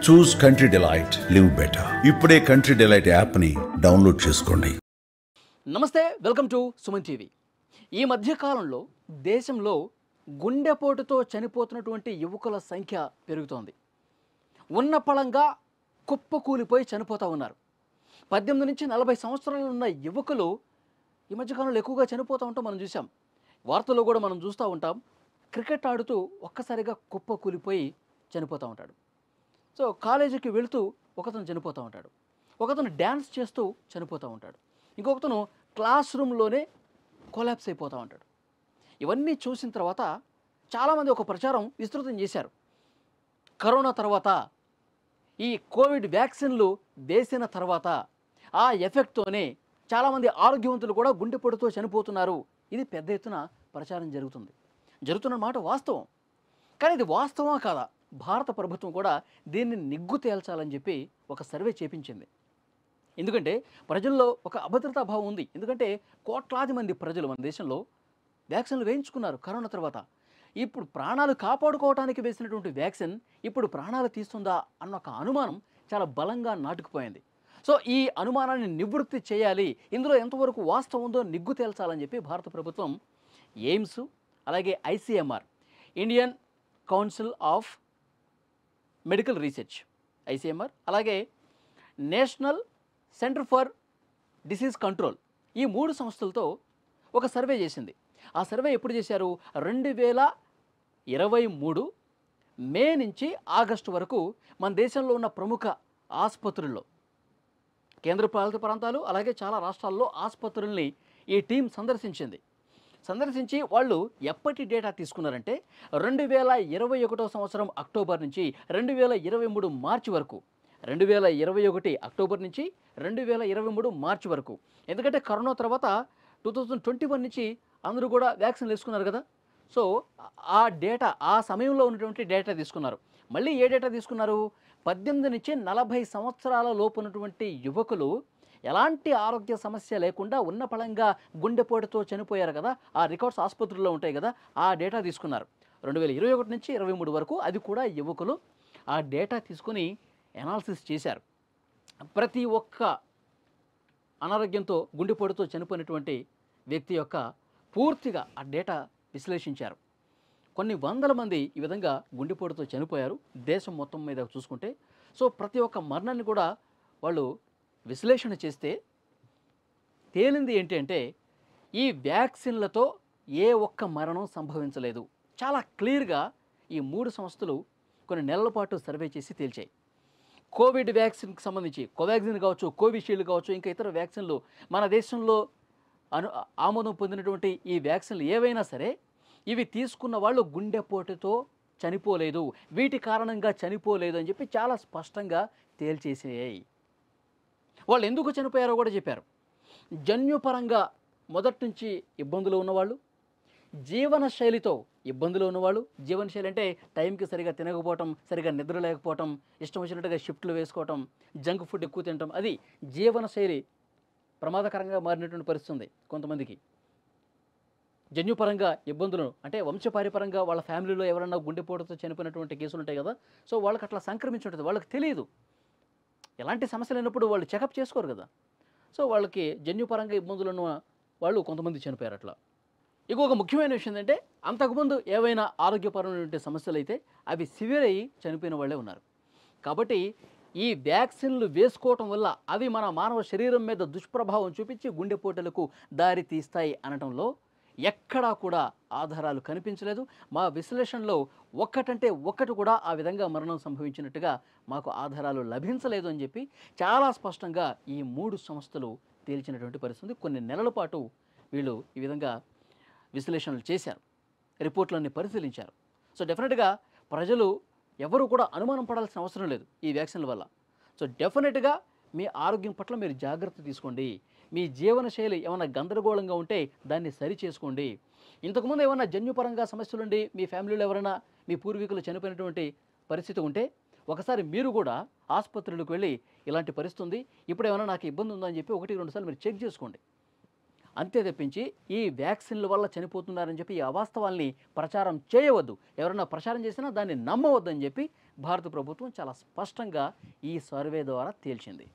చూస్ country delight, live better. ఇప్పుడే country delight యాప్ని download చేసుకోండి. నమస్తే, వెల్కమ్ టు సుమన్ టీవీ. ఈ మధ్యకాలంలో దేశంలో గుండెపోటుతో చనిపోతున్నటువంటి యువకుల సంఖ్య పెరుగుతోంది. ఉన్న పళంగా కుప్పకూలిపోయి చనిపోతూ ఉన్నారు. 18 నుంచి 40 సంవత్సరాలు ఉన్న యువకులు ఈ మధ్యకాలంలో ఎక్కువగా చనిపోతూ ఉంటాం మనం చూసాం. వార్తల్లో కూడా మనం చూస్తూ ఉంటాం. క్రికెట్ ఆడుతూ ఒక్కసారిగా కుప్పకూలిపోయి చనిపోతూ ఉంటాడు. సో కాలేజీకి వెళుతూ ఒకతను చనిపోతూ ఉంటాడు. ఒకతను డ్యాన్స్ చేస్తూ చనిపోతూ ఉంటాడు. ఇంకొకతను క్లాస్ రూమ్లోనే కొలాప్స్ అయిపోతూ ఉంటాడు. ఇవన్నీ చూసిన తర్వాత చాలామంది ఒక ప్రచారం విస్తృతం చేశారు. కరోనా తర్వాత ఈ కోవిడ్ వ్యాక్సిన్లు వేసిన తర్వాత ఆ ఎఫెక్ట్తోనే చాలామంది ఆరోగ్యవంతులు కూడా గుండెపోటుతో చనిపోతున్నారు. ఇది పెద్ద ఎత్తున ప్రచారం జరుగుతున్న మాట వాస్తవం. కానీ ఇది వాస్తవమా కాదా? భారత ప్రభుత్వం కూడా దీన్ని నిగ్గు తేల్చాలని చెప్పి ఒక సర్వే చేపించింది. ఎందుకంటే ప్రజల్లో ఒక అభద్రతా భావం ఉంది. ఎందుకంటే కోట్లాది మంది ప్రజలు మన దేశంలో వ్యాక్సిన్లు వేయించుకున్నారు కరోనా తర్వాత. ఇప్పుడు ప్రాణాలు కాపాడుకోవడానికి వేసినటువంటి వ్యాక్సిన్ ఇప్పుడు ప్రాణాలు తీస్తుందా అన్న ఒక అనుమానం చాలా బలంగా నాటుకుపోయింది. సో ఈ అనుమానాన్ని నివృత్తి చేయాలి, ఇందులో ఎంతవరకు వాస్తవం ఉందో నిగ్గు తేల్చాలని చెప్పి భారత ప్రభుత్వం ఎయిమ్స్, అలాగే ICMR, Indian council of medical research ICMR, అలాగే national centre for disease control, ఈ 3 సంస్థలతో ఒక సర్వే చేసింది. ఆ సర్వే ఎప్పుడు చేశారు? 2023 మే నుంచి ఆగస్టు వరకు మన దేశంలో ఉన్న ప్రముఖ ఆసుపత్రుల్లో, కేంద్రపాలిత ప్రాంతాలు అలాగే చాలా రాష్ట్రాల్లో ఆసుపత్రుల్ని ఈ టీం సందర్శించి వాళ్ళు ఎప్పటి డేటా తీసుకున్నారంటే 2021 సంవత్సరం అక్టోబర్ నుంచి 2023 మార్చి వరకు, 2021 అక్టోబర్ నుంచి 2023 మార్చి వరకు. ఎందుకంటే కరోనా తర్వాత 2021 నుంచి అందరూ కూడా వ్యాక్సిన్లు వేసుకున్నారు కదా. సో ఆ డేటా, ఆ సమయంలో ఉన్నటువంటి డేటా తీసుకున్నారు. మళ్ళీ ఏ డేటా తీసుకున్నారు? 18 నుంచి 40 సంవత్సరాల లోపు ఉన్నటువంటి యువకులు ఎలాంటి ఆరోగ్య సమస్య లేకుండా ఉన్న పళంగా గుండెపోటుతో చనిపోయారు కదా, ఆ రికార్డ్స్ ఆసుపత్రుల్లో ఉంటాయి కదా, ఆ డేటా తీసుకున్నారు 2021 నుంచి 23 వరకు. అది కూడా యువకులు ఆ డేటా తీసుకుని అనాలిసిస్ చేశారు. ప్రతి ఒక్క అనారోగ్యంతో గుండెపోటుతో చనిపోయినటువంటి వ్యక్తి యొక్క పూర్తిగా ఆ డేటా విశ్లేషించారు. కొన్ని వందల మంది ఈ విధంగా గుండెపోటుతో చనిపోయారు దేశం మొత్తం మీద చూసుకుంటే. సో ప్రతి ఒక్క మరణాన్ని కూడా వాళ్ళు విశ్లేషణ చేస్తే తేలింది ఏంటి అంటే ఈ వ్యాక్సిన్లతో ఏ ఒక్క మరణం సంభవించలేదు. చాలా క్లియర్గా ఈ 3 సంస్థలు కొన్ని నెలల పాటు సర్వే చేసి తేల్చాయి. కోవిడ్ వ్యాక్సిన్కి సంబంధించి కోవాక్సిన్ కావచ్చు, కోవిషీల్డ్ కావచ్చు, ఇంకా ఇతర వ్యాక్సిన్లు మన దేశంలో ఆమోదం పొందినటువంటి ఈ వ్యాక్సిన్లు ఏవైనా సరే ఇవి తీసుకున్న వాళ్ళు గుండెపోటుతో చనిపోలేదు, వీటి కారణంగా చనిపోలేదు అని చెప్పి చాలా స్పష్టంగా తేల్చేసాయి. వాళ్ళు ఎందుకు చనిపోయారో కూడా చెప్పారు. జన్యుపరంగా మొదటి నుంచి ఇబ్బందులు ఉన్నవాళ్ళు, జీవనశైలితో ఇబ్బందులు ఉన్నవాళ్ళు, జీవనశైలి అంటే టైంకి సరిగా తినకపోవటం, సరిగా నిద్ర లేకపోవటం, ఇష్టం వచ్చినట్టుగా షిఫ్ట్లు వేసుకోవటం, జంక్ ఫుడ్ ఎక్కువ తినటం, అది జీవనశైలి ప్రమాదకరంగా మారినటువంటి పరిస్థితి ఉంది కొంతమందికి. జన్యుపరంగా ఇబ్బందులు అంటే వంశపారిపరంగా వాళ్ళ ఫ్యామిలీలో ఎవరైనా గుండెపోటుతో చనిపోయినటువంటి కేసులు ఉంటాయి కదా. సో వాళ్ళకి అట్లా సంక్రమించి ఉంటుంది, వాళ్ళకి తెలియదు. ఎలాంటి సమస్యలు అయినప్పుడు వాళ్ళు చెకప్ చేసుకోరు కదా. సో వాళ్ళకి జన్యుపరంగా ఇబ్బందులు ఉన్న వాళ్ళు కొంతమంది చనిపోయారు అట్లా. ఇంకొక ముఖ్యమైన విషయం ఏంటంటే అంతకుముందు ఏవైనా ఆరోగ్యపరమైనటువంటి సమస్యలు అయితే అవి సివియర్ అయ్యి చనిపోయిన వాళ్ళే ఉన్నారు. కాబట్టి ఈ వ్యాక్సిన్లు వేసుకోవటం వల్ల అవి మన మానవ శరీరం మీద దుష్ప్రభావం చూపించి గుండెపోటులకు దారి తీస్తాయి అనటంలో ఎక్కడా కూడా ఆధారాలు కనిపించలేదు. మా విశ్లేషణలో ఒక్కటంటే ఒక్కటి కూడా ఆ విధంగా మరణం సంభవించినట్టుగా మాకు ఆధారాలు లభించలేదు అని చెప్పి చాలా స్పష్టంగా ఈ 3 సంస్థలు తేల్చినటువంటి పరిస్థితి. కొన్ని నెలల పాటు వీళ్ళు ఈ విధంగా విశ్లేషణలు చేశారు, రిపోర్ట్లన్నీ పరిశీలించారు. సో డెఫినెట్గా ప్రజలు ఎవరు కూడా అనుమానం పడాల్సిన అవసరం లేదు ఈ వ్యాక్సిన్ల వల్ల. సో డెఫినెట్గా మీ ఆరోగ్యం పట్ల మీరు జాగ్రత్త తీసుకోండి. మీ జీవనశైలి ఏమైనా గందరగోళంగా ఉంటే దాన్ని సరి చేసుకోండి. ఇంతకుముందు ఏమైనా జన్యుపరంగా సమస్యలుండి మీ ఫ్యామిలీలో ఎవరైనా మీ పూర్వీకులు చనిపోయినటువంటి పరిస్థితి ఉంటే ఒకసారి మీరు కూడా ఆసుపత్రులకు వెళ్ళి ఇలాంటి పరిస్థితి ఉంది, ఇప్పుడు ఏమైనా నాకు ఇబ్బంది ఉందా అని చెప్పి 1-2 సార్లు మీరు చెక్ చేసుకోండి. అంతే తప్పించి ఈ వ్యాక్సిన్ల వల్ల చనిపోతున్నారని చెప్పి ఈ అవాస్తవాల్ని ప్రచారం చేయవద్దు. ఎవరైనా ప్రచారం చేసినా దాన్ని నమ్మవద్దని చెప్పి భారత ప్రభుత్వం చాలా స్పష్టంగా ఈ సర్వే ద్వారా తేల్చింది.